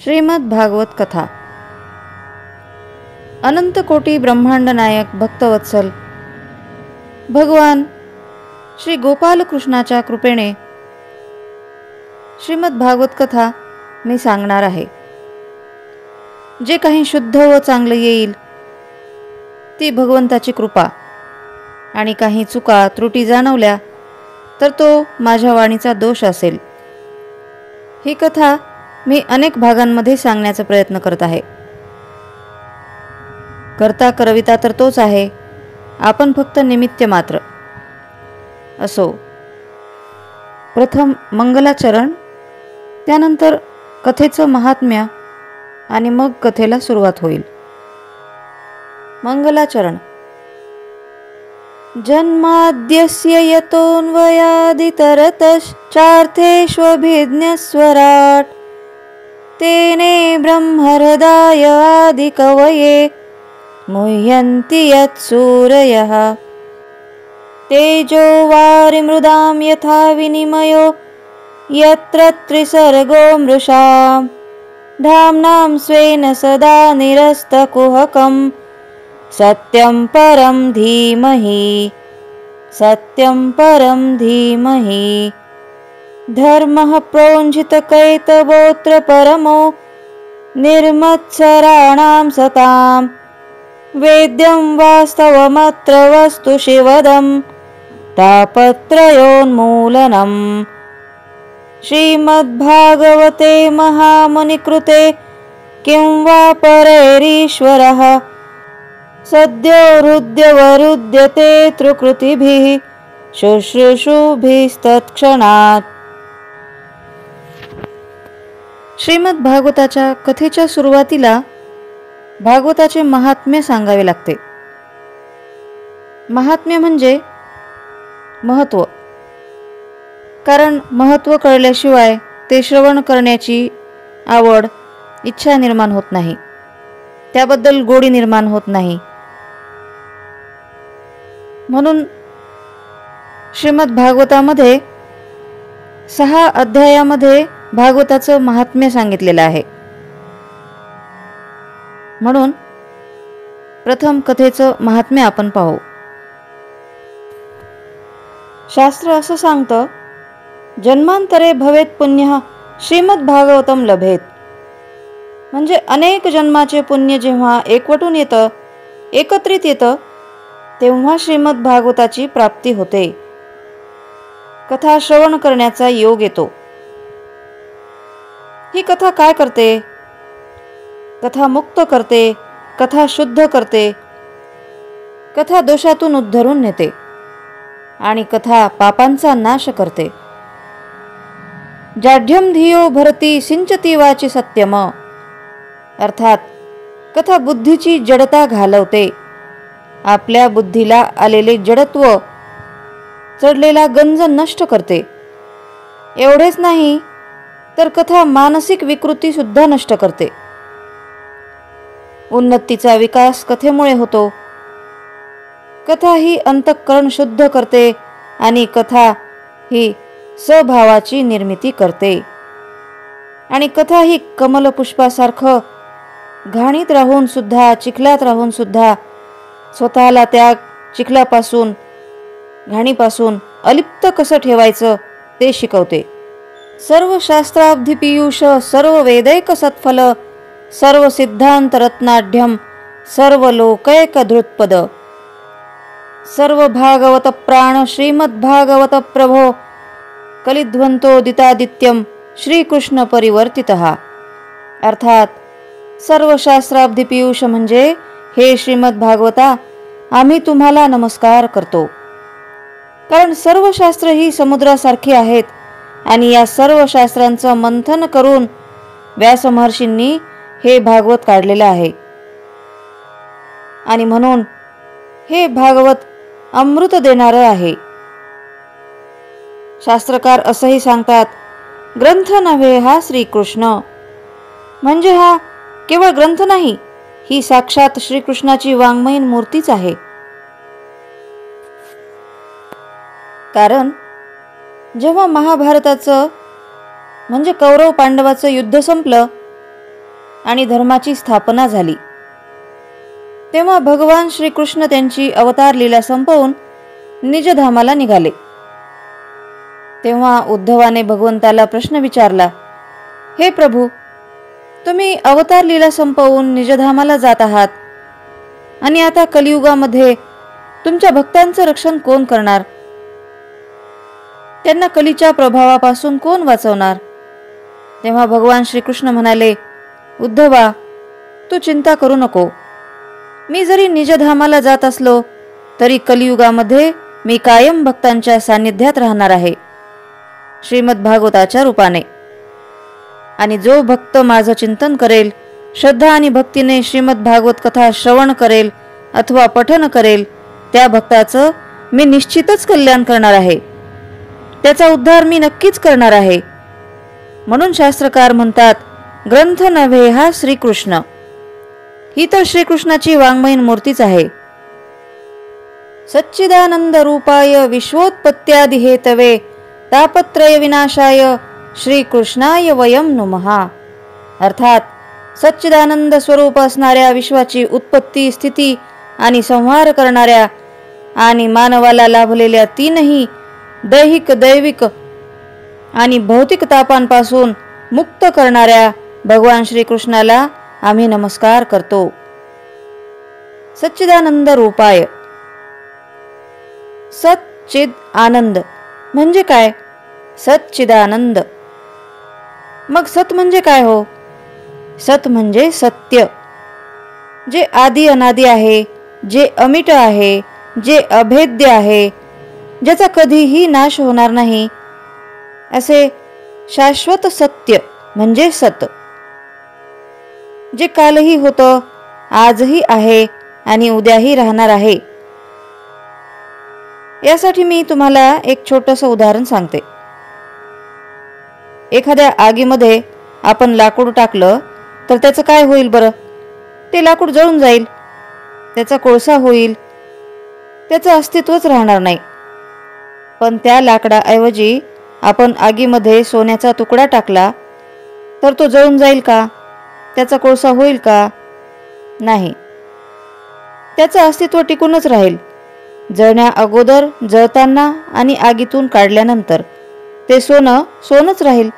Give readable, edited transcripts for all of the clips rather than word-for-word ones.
श्रीमद् भागवत कथा। अनंत कोटी ब्रह्मांड नायक भक्तवत्सल भगवान श्री गोपाल कृष्णाच्या कृपेने श्रीमद् भागवत कथा मी सांगणार आहे। जे काही शुद्ध व चांगले येईल ती भगवंताची कृपा, आणि काही चुका त्रुटी जाणवल्या तर तो माझ्या वाणीचा दोष असेल। ही कथा मी अनेक भागांमध्ये सांगण्याचा प्रयत्न करत आहे। करता करविता तर तोच आहे, आपण फक्त निमित्त मात्र। असो, प्रथम मंगलाचरण, त्यानंतर कथेचं महात्म्य, आणि मग कथेला सुरुवात होईल। मंगलाचरण। जन्माद्यस्य यतोऽन्वयादितरतश्चार्थेष्वभिज्ञस्वराट् तेने ब्रह्महृदाय आदिकवये मुह्यन्ति यत्सूरयः। तेजो वारिमृदां यथा विनिमयो यत्र त्रिसर्गो मृषा धाम्नां स्वेन सदा निरस्तकुहकं सत्यं परं धीमहि। सत्यं परं धीमहि। धर्मः प्रोञ्झितकैतवोऽत्र परमो निर्मत्सराणां सतां वेद्यं वास्तवमत्र वस्तु शिवदं तापत्रयोन्मूलनम्। श्रीमद्भागवते महामुनिकृते किं वा परैरीश्वरः सद्यो हृद्यवरुध्यते त्रिकृतिभिः शुश्रूषुभिस्तत्क्षणात्। श्रीमद् भागवताच्या कथेच्या सुरुवातीला भागवताचे महात्म्य सांगावे लागते। महात्म्य म्हणजे महत्त्व, कारण महत्त्व कळल्याशिवाय ते श्रवण करण्याची आवड, इच्छा निर्माण होत नाही, त्याबद्दल गोडी निर्माण होत नाही। म्हणून श्रीमद् भागवतामध्ये 6 अध्यायामध्ये भागवताचं महात्म्य सांगितलेलं आहे। म्हणून प्रथम कथेचं महात्म्य आपण पाहू। शास्त्र असं सांगतं, जन्मांतरे भवेत पुण्यः श्रीमद् भागवतम लभेत। म्हणजे अनेक जन्माचे पुण्य जेव्हा एकवटून येतं, एकत्रित येतं, तेव्हा श्रीमद् भागवताची प्राप्ती होते, कथा श्रवण करण्याचा योग येतो। ही कथा काय करते? कथा मुक्त करते, कथा शुद्ध करते, कथा दोषातून उद्धरून नेते, आणि कथा पापांचा नाश करते। जाढ्यम धियो भरती सिंचती वाची सत्यम, अर्थात कथा बुद्धीची जडता घालवते, आपल्या बुद्धीला आलेले जडत्व, चढलेला गंज नष्ट करते। एवढेच नाही तर कथा मानसिक विकृती सुद्धा नष्ट करते। उन्नतीचा विकास कथेमुळे होतो। कथा ही अंतःकरण शुद्ध करते, आणि कथा ही स्वभावाची निर्मिती करते। आणि कथा ही कमलपुष्पासारखं घाणीत राहून सुद्धा, चिखलात राहून सुद्धा स्वतःला त्या चिखलापासून, घाणीपासून अलिप्त कसं ठेवायचं ते शिकवते। सर्व शास्त्राब्धी पीयूष सर्व वेदैक सत्फल सर्व सिद्धांत रत्नाढ्यम सर्व लोकैक धृतपद। सर्व भागवत प्राण श्रीमद् भागवत प्रभो कलिध्वंतोदितादित्यम श्रीकृष्ण परिवर्तितः। अर्थात सर्व शास्त्राब्धी पीयूष म्हणजे हे श्रीमद् भागवता, आम्ही तुम्हाला नमस्कार करतो, कारण सर्व शास्त्र ही समुद्रासारखी आहेत, आणि या सर्व शास्त्रांचं मंथन करून व्यास महर्षींनी हे भागवत काढलेलं आहे। आणि म्हणून हे भागवत अमृत देणारं आहे। शास्त्रकार असंही सांगतात, ग्रंथ नव्हे हा श्रीकृष्ण, म्हणजे हा केवळ ग्रंथ नाही, ही साक्षात श्रीकृष्णाची वाङ्मयीन मूर्तीच आहे। कारण जेव्हा महाभारताचं म्हणजे कौरव पांडवाचं युद्ध संपलं, आणि धर्माची स्थापना झाली। तेव्हा भगवान श्रीकृष्ण त्यांची अवतार लीला संपवून निजधामाला निघाले। तेव्हा उद्धवाने भगवंताला प्रश्न विचारला, हे प्रभू, तुम्ही अवतार लीला संपवून निजधामाला जात आहात आणि आता कलियुगामध्ये तुमच्या भक्तांचं रक्षण कोण करणार? त्यांना कलीच्या प्रभावापासून कोण वाचवणार? तेव्हा भगवान श्रीकृष्ण म्हणाले, उद्धवा, तू चिंता करू नको। मी जरी निजधामाला जात असलो तरी कलियुगामध्ये मी कायम भक्तांच्या सान्निध्यात राहणार आहे, श्रीमद भागवताच्या रूपाने। आणि जो भक्त माझं चिंतन करेल, श्रद्धा आणि भक्तीने श्रीमद भागवत कथा श्रवण करेल अथवा पठन करेल, त्या भक्ताचं मी निश्चितच कल्याण करणार आहे, त्याचा उद्धार मी नक्कीच करणार आहे। म्हणून शास्त्रकार म्हणतात, ग्रंथ नव्हे हा श्रीकृष्ण। ही तर श्रीकृष्णाची वाङ्मयीन मूर्तीच आहे। सच्चिदानंद रूपाय विश्वोत्पत्त्यादि हेतवे तापत्रय विनाशाय श्रीकृष्णाय वयम नमः। अर्थात सच्चिदानंद स्वरूप असणाऱ्या विश्वाची उत्पत्ती, स्थिती आणि संहार करणाऱ्या आणि मानवाला लाभलेल्या तीनही दैहिक, दैविक आणि भौतिक तापांपासून मुक्त करणाऱ्या भगवान श्रीकृष्णाला आम्ही नमस्कार करतो। सच्चिदानंद रूपाय, सच्चिद आनंद म्हणजे काय? सच्चिदानंद। मग सत म्हणजे काय हो? सत म्हणजे सत्य, जे आदि अनादि आहे, जे अमिट आहे, जे अभेद्य आहे, ज्याचा कधीही नाश होणार नाही, असे शाश्वत सत्य म्हणजे सत, जे कालही होतं, आजही आहे आणि उद्याही राहणार आहे। यासाठी मी तुम्हाला एक छोटंसं उदाहरण सांगते। एखाद्या आगीमध्ये आपण लाकूड टाकलं तर त्याचं काय होईल बरं? ते लाकूड जळून जाईल, त्याचा कोळसा होईल, त्याचं अस्तित्वच राहणार नाही। पण त्या लाकडाऐवजी आपण आगीमध्ये सोन्याचा तुकडा टाकला तर तो जळून जाईल का? त्याचा कोळसा होईल का? नाही, त्याचं अस्तित्व टिकूनच राहील। जळण्या अगोदर, जळताना आणि आगीतून काढल्यानंतर ते सोनं सोनच राहील।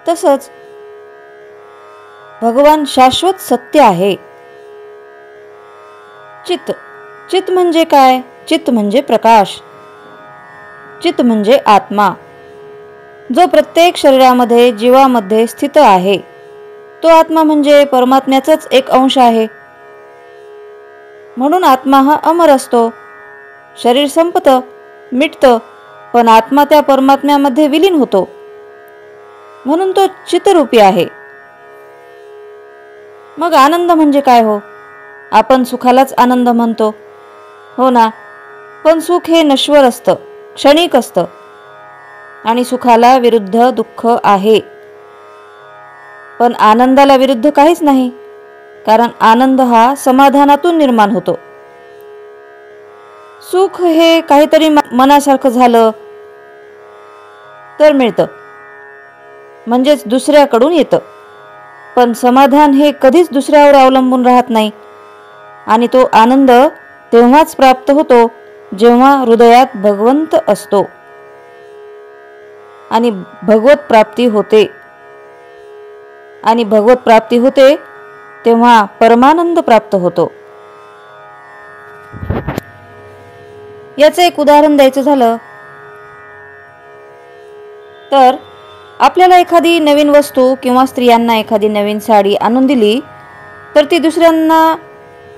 तसंच भगवान शाश्वत सत्य आहे। चित, चित म्हणजे काय? चित म्हणजे प्रकाश, चित म्हणजे आत्मा, जो प्रत्येक शरीरामध्ये, जीवामध्ये स्थित आहे। तो आत्मा म्हणजे परमात्म्याचाच एक अंश आहे। म्हणून आत्मा हा अमर असतो। शरीर संपतं, मिटतं, पण आत्मा त्या परमात्म्यामध्ये विलीन होतो, म्हणून तो चितरूपी आहे। मग आनंद म्हणजे काय हो? आपण सुखालाच आनंद म्हणतो, हो ना, पण सुख हे नश्वर असतं, क्षणिक असतं आणि सुखाला विरुद्ध दुःख आहे। पण आनंदाला विरुद्ध काहीच नाही, कारण आनंद हा समाधानातून निर्माण होतो। सुख हे काहीतरी मनासारखं झालं तर मिळतं, म्हणजेच दुसऱ्याकडून येतं। पण समाधान हे कधीच दुसऱ्यावर अवलंबून राहत नाही आणि तो आनंद तेव्हाच प्राप्त होतो जेव्हा हृदयात भगवंत असतो आणि भगवत प्राप्ती होते। आणि भगवत प्राप्ती होते तेव्हा परमानंद प्राप्त होतो। याचं एक उदाहरण द्यायचं झालं तर आपल्याला एखादी नवीन वस्तू किंवा स्त्रियांना एखादी नवीन साडी आणून दिली तर ती दुसऱ्यांना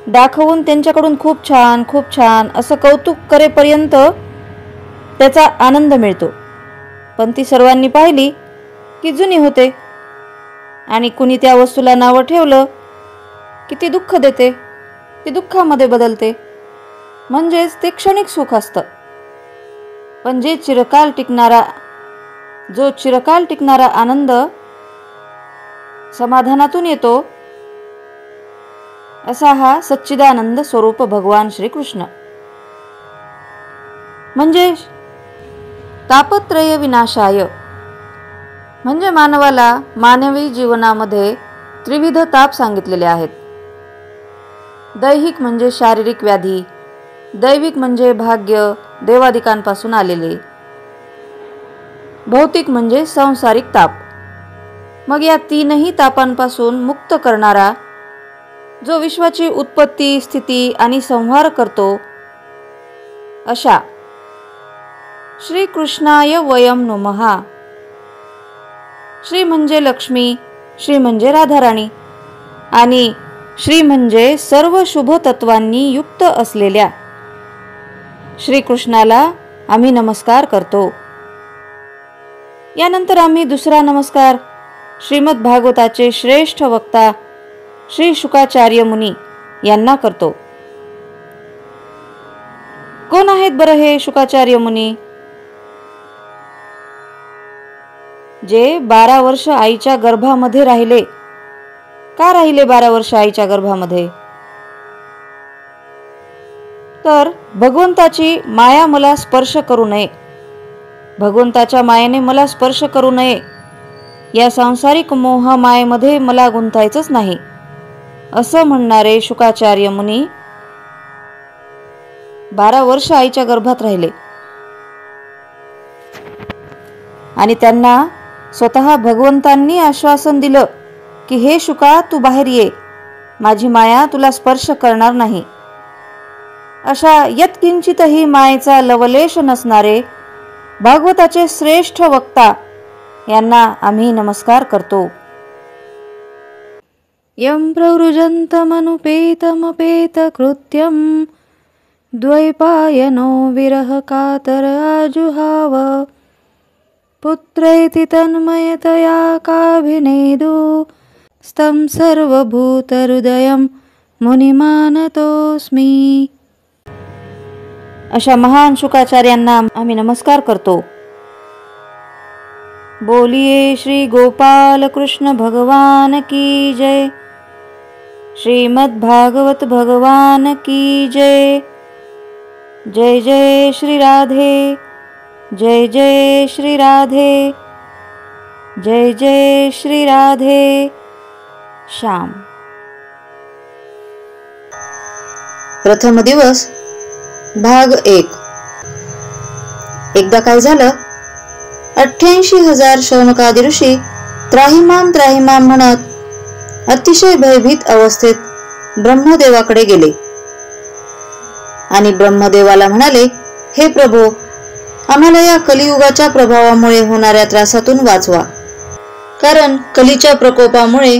दाखवून त्यांच्याकडून खूप छान असं कौतुक करेपर्यंत त्याचा आनंद मिळतो। पण ती सर्वांनी पाहिली की जुनी होते आणि कुणी त्या वस्तूला नावं ठेवलं की ती दुःख देते, ती दुःखामध्ये बदलते, म्हणजेच ते क्षणिक सुख असतं। पण जो चिरकाल टिकणारा आनंद समाधानातून येतो, असा हा सच्चिदानंद स्वरूप भगवान श्रीकृष्ण। म्हणजे तापत्रय विनाशाय, म्हणजे मानवाला मानवी जीवनामध्ये त्रिविध ताप सांगितलेले आहेत. दैहिक म्हणजे शारीरिक व्याधी, दैविक म्हणजे भाग्य देवादिकांपासून आलेले, भौतिक म्हणजे सांसारिक ताप. मग या तीनही तापांपासून मुक्त करणारा जो विश्वाची उत्पत्ती, स्थिती आणि संहार करतो अशा श्रीकृष्णाय वयम नमः. श्री म्हणजे लक्ष्मी, श्री म्हणजे राधाराणी आणि श्री म्हणजे सर्व शुभ तत्वांनी युक्त असलेल्या श्रीकृष्णाला आम्ही नमस्कार करतो. यानंतर आम्ही दुसरा नमस्कार श्रीमद भागवताचे श्रेष्ठ वक्ता श्री शुकाचार्य मुनी यांना करतो. कोण आहेत बरं हे शुकाचार्य मुनी? जे 12 वर्ष आईच्या गर्भामध्ये राहिले. का राहिले 12 वर्ष आईच्या गर्भामध्ये? तर भगवंताची माया मला स्पर्श करू नये, भगवंताच्या मायेने मला स्पर्श करू नये, या सांसारिक मोह मायेमध्ये मला गुंतायचंच नाही, असं म्हणणारे शुकाचार्य मुनी 12 वर्ष आईच्या गर्भात राहिले. आणि त्यांना स्वतः भगवंतांनी आश्वासन दिलं की हे शुका, तू बाहेर ये, माझी माया तुला स्पर्श करणार नाही. अशा यत्किंचितही मायेचा लवलेश नसणारे भागवताचे श्रेष्ठ वक्ता यांना आम्ही नमस्कार करतो. यं प्रवृजन्तमनुपेतमपेत कृत्यं द्वैपायनो विरह कातर आजुहाव पुत्रैति तन्मयतया काभिनेदु स्तं सर्वभूतहृदयं मुनिमानतोस्मि. अशा महान शुकाचार्यांना आम्ही नमस्कार करतो. बोलिए श्री गोपाल कृष्ण भगवान की जय. श्रीमद् भागवत भगवान की जय. जय जय श्री राधे, जय जय श्री राधे, जय जय श्री राधे श्याम. प्रथम दिवस भाग 1. एकदा काय झालं, 88,000 शौनकादी ऋषी त्राहिमाम त्राहिमाम म्हणत अतिशय भयभीत अवस्थेत ब्रह्मदेवाकडे गेले आणि ब्रह्मदेवाला म्हणाले, हे प्रभो, आम्हाला या कलियुगाच्या प्रभावामुळे होणाऱ्या त्रासातून वाचवा. कारण कलीच्या प्रकोपामुळे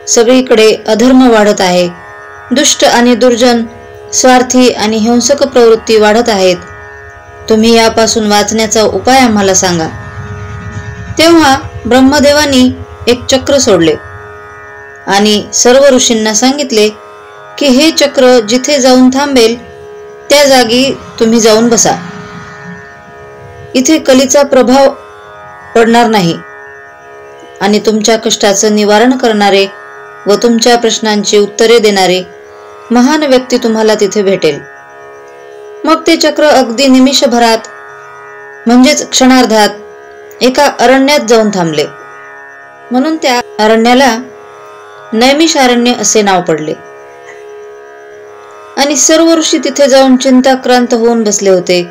सगळीकडे अधर्म वाढत आहे. दुष्ट आणि दुर्जन, स्वार्थी आणि हिंसक प्रवृत्ती वाढत आहेत. तुम्ही यापासून वाचण्याचा उपाय आम्हाला सांगा. तेव्हा ब्रह्मदेवानी एक चक्र सोडले आणि सर्व ऋषींना सांगितले की हे चक्र जिथे जाऊन थांबेल त्या जागी तुम्ही जाऊन बसा. इथे कलीचा प्रभाव पडणार नाही आणि तुमच्या कष्टाचं निवारण करणारे व तुमच्या प्रश्नांची उत्तरे देणारे महान व्यक्ती तुम्हाला तिथे भेटेल. मग ते चक्र अगदी निमिषभरात म्हणजेच क्षणार्धात एका अरण्यात जाऊन थांबले. म्हणून त्या अरण्याला नैमिषारण्य असे नाव पडले. आणि सर्व ऋषी तिथे जाऊन चिंताक्रांत होऊन बसले होते.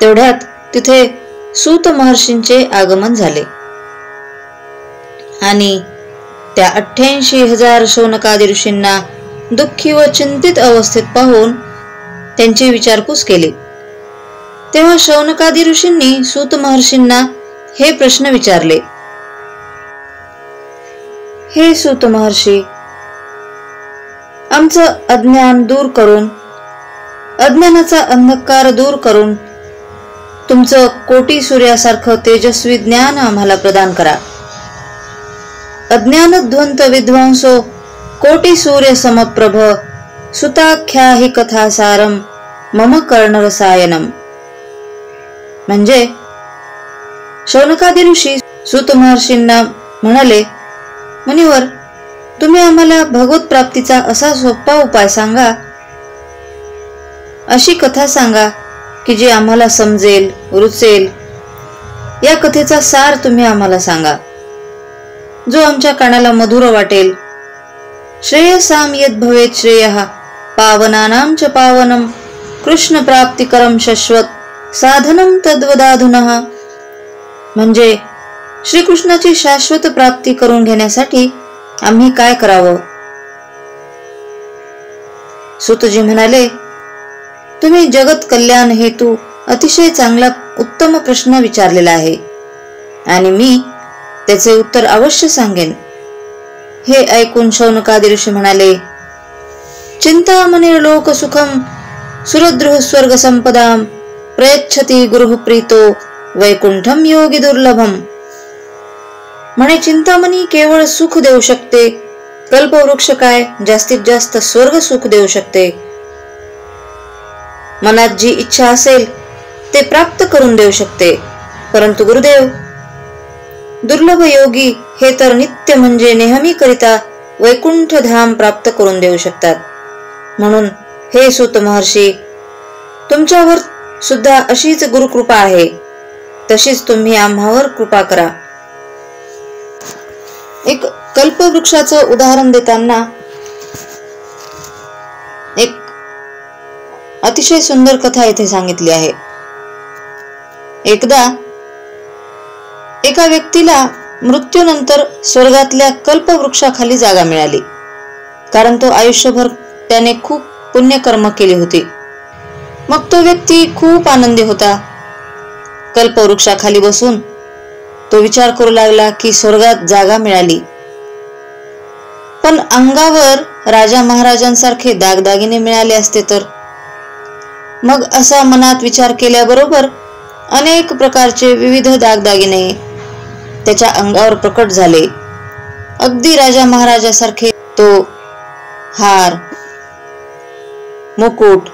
तेवढ्यात तिथे सूत महर्षींचे आगमन झाले आणि त्या 88,000 शौनकादी ऋषींना दुःखी व चिंतित अवस्थेत पाहून त्यांची विचारपूस केली. तेव्हा शौनकादी ऋषींनी सूत महर्षींना हे प्रश्न विचारले, हे सूत महर्षी, आमचं अज्ञान दूर करून, अज्ञानाचा अंधकार दूर करून तुमचं कोटी सूर्यासारखं तेजस्वी ज्ञान आम्हाला प्रदान करा. अज्ञानध्वंत विद्वांसो कोटी सूर्य समप्रभ सुताख्या हि कथासारम मम कर्णरसायनम. म्हणजे शौनकादी ऋषी सूत महर्षींना म्हणाले, मुनिवर, तुम्ही आम्हाला भगवत प्राप्तीचा असा सोपा उपाय सांगा, अशी कथा सांगा की जी आम्हाला समजेल, रुचेल. या कथेचा सार तुम्ही आम्हाला सांगा. जो आमच्या कानाला मधुर वाटेल. श्रेयसाम यद भवेत श्रेयः पावनानां च पावनम कृष्ण प्राप्तिकरम शाश्वत साधनम तद्वदाधुनः. म्हणजे श्रीकृष्णाची शाश्वत प्राप्ती करून घेण्यासाठी आम्ही काय करावं? सूतजी म्हणाले, तुम्ही जगत कल्याण हेतू अतिशय चांगला उत्तम प्रश्न विचारलेला आहे आणि मी त्याचे उत्तर अवश्य सांगेन. हे ऐकून शौनकादी ऋषी म्हणाले, चिंतामणिर् लोक सुखम सुरद्रुह स्वर्ग संपदाम प्रयच्छति गुरुः प्रीतो वैकुंठम योगी दुर्लभम. म्हणे चिंतामणी केवळ सुख देऊ शकते, कल्पवृक्ष काय जास्तीत जास्त स्वर्ग सुख देऊ शकते. मनात जी इच्छा असेल ते प्राप्त करून देऊ शकते, परंतु गुरुदेव दुर्लभ योगी हे तर नित्य म्हणजे नेहमी करिता वैकुंठ धाम प्राप्त करून देऊ शकतात. म्हणून हे सूत महर्षी, तुमच्यावर सुद्धा अशीच गुरुकृपा आहे, तशीच तुम्ही आम्हावर कृपा करा. एक कल्पवृक्षाचं उदाहरण देताना एक अतिशय सुंदर कथा येथे सांगितली आहे. एकदा एका व्यक्तीला मृत्यूनंतर स्वर्गातल्या कल्पवृक्षाखाली जागा मिळाली, कारण तो आयुष्यभर त्याने खूप पुण्यकर्म केली होती. मग तो व्यक्ती खूप आनंदी होता. कल्पवृक्षाखाली बसून तो विचार करू लागला की स्वर्गात जागा मिळाली, पण अंगावर राजा महाराजांसारखे दागदागिने मिळाले असते तर. मग असा मनात विचार केल्याबरोबर अनेक प्रकारचे विविध दागदागिने त्याच्या अंगावर प्रकट झाले. अगदी राजा महाराजासारखे तो हार, मुकुट,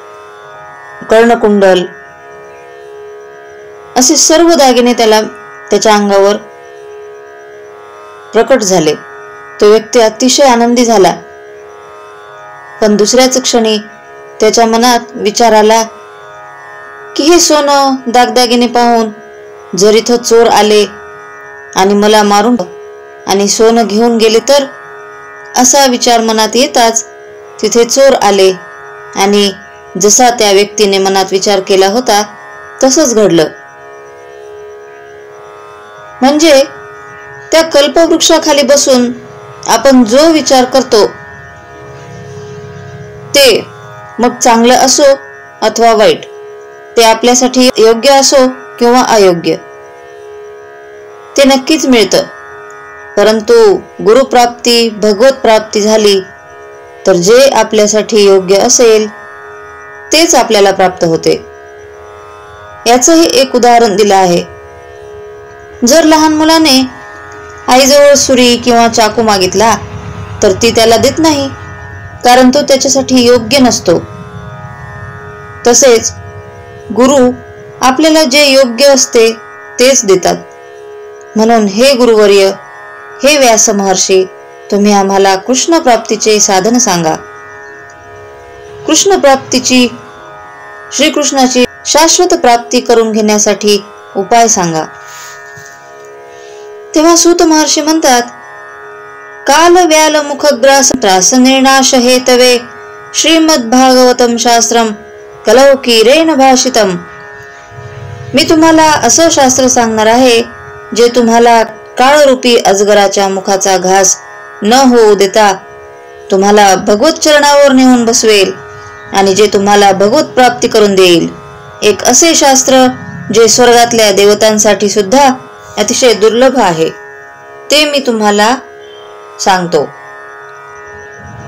कर्णकुंडल असे सर्व दागिने त्याच्या अंगावर प्रकट झाले. तो व्यक्ती अतिशय आनंदी झाला. पण दुसऱ्याच क्षणी त्याच्या मनात विचार आला की हे सोनं दागदागिने पाहून जर इथं चोर आले आणि मला मारून आणि सोनं घेऊन गेले तर. असा विचार मनात येताच तिथे चोर आले आणि जसा त्या व्यक्तीने मनात विचार केला होता तसंच घडलं. म्हणजे त्या कल्पवृक्षाखाली बसून आपण जो विचार करतो ते मग चांगलं असो अथवा वाईट, ते आपल्यासाठी योग्य असो किंवा अयोग्य, ते नक्कीच मिळतं. परंतु गुरुप्राप्ती, भगवत प्राप्ती झाली तर जे आपल्यासाठी योग्य असेल तेच आपल्याला प्राप्त होते. याचंही एक उदाहरण दिलं आहे. जर लहान मुलाने आईजवळ सुरी किंवा चाकू मागितला तर ती त्याला देत नाही, कारण तो त्याच्यासाठी योग्य नसतो. तसेच गुरु आपल्याला जे योग्य असते तेच देतात. म्हणून हे गुरुवर्य, हे व्यास महर्षी, तुम्ही आम्हाला कृष्ण प्राप्तीचे साधन सांगा. कृष्ण प्राप्तीची, श्रीकृष्णाची शाश्वत प्राप्ती करून घेण्यासाठी उपाय सांगा. तेव्हा सूत महर्षी म्हणतात, काल व्याल मुखग्रास त्रास निर्नाश हेतवे श्रीमद भागवतम शास्त्रम कलौकीरेण भाषितम. मी तुम्हाला असं शास्त्र सांगणार आहे जे तुम्हाला काळरूपी अजगराच्या मुखाचा घास न होऊ देता तुम्हाला भगवत चरणावर नेऊन बसवेल आणि जे तुम्हाला भगवत प्राप्ती करून देईल. एक असे शास्त्र जे स्वर्गातल्या देवतांसाठी सुद्धा अतिशय दुर्लभ आहे, ते मी तुम्हाला सांगतो.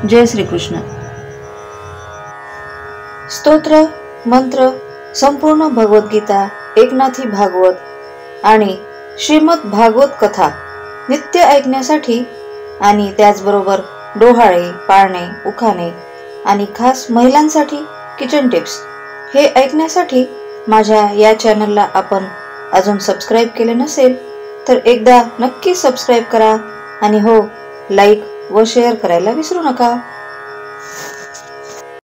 जय श्रीकृष्ण. स्तोत्र, मंत्र, संपूर्ण भगवद्गीता, एकनाथी भागवत आणि श्रीमद भागवत कथा नित्य ऐकण्यासाठी आणि त्याचबरोबर डोहाळे, पाळणे, उखाणे आणि खास महिलांसाठी किचन टिप्स हे ऐकण्यासाठी माझ्या या चॅनलला आपण अजून सबस्क्राईब केले नसेल तर एकदा नक्की सबस्क्राईब करा आणि हो, लाईक व शेअर करायला विसरू नका.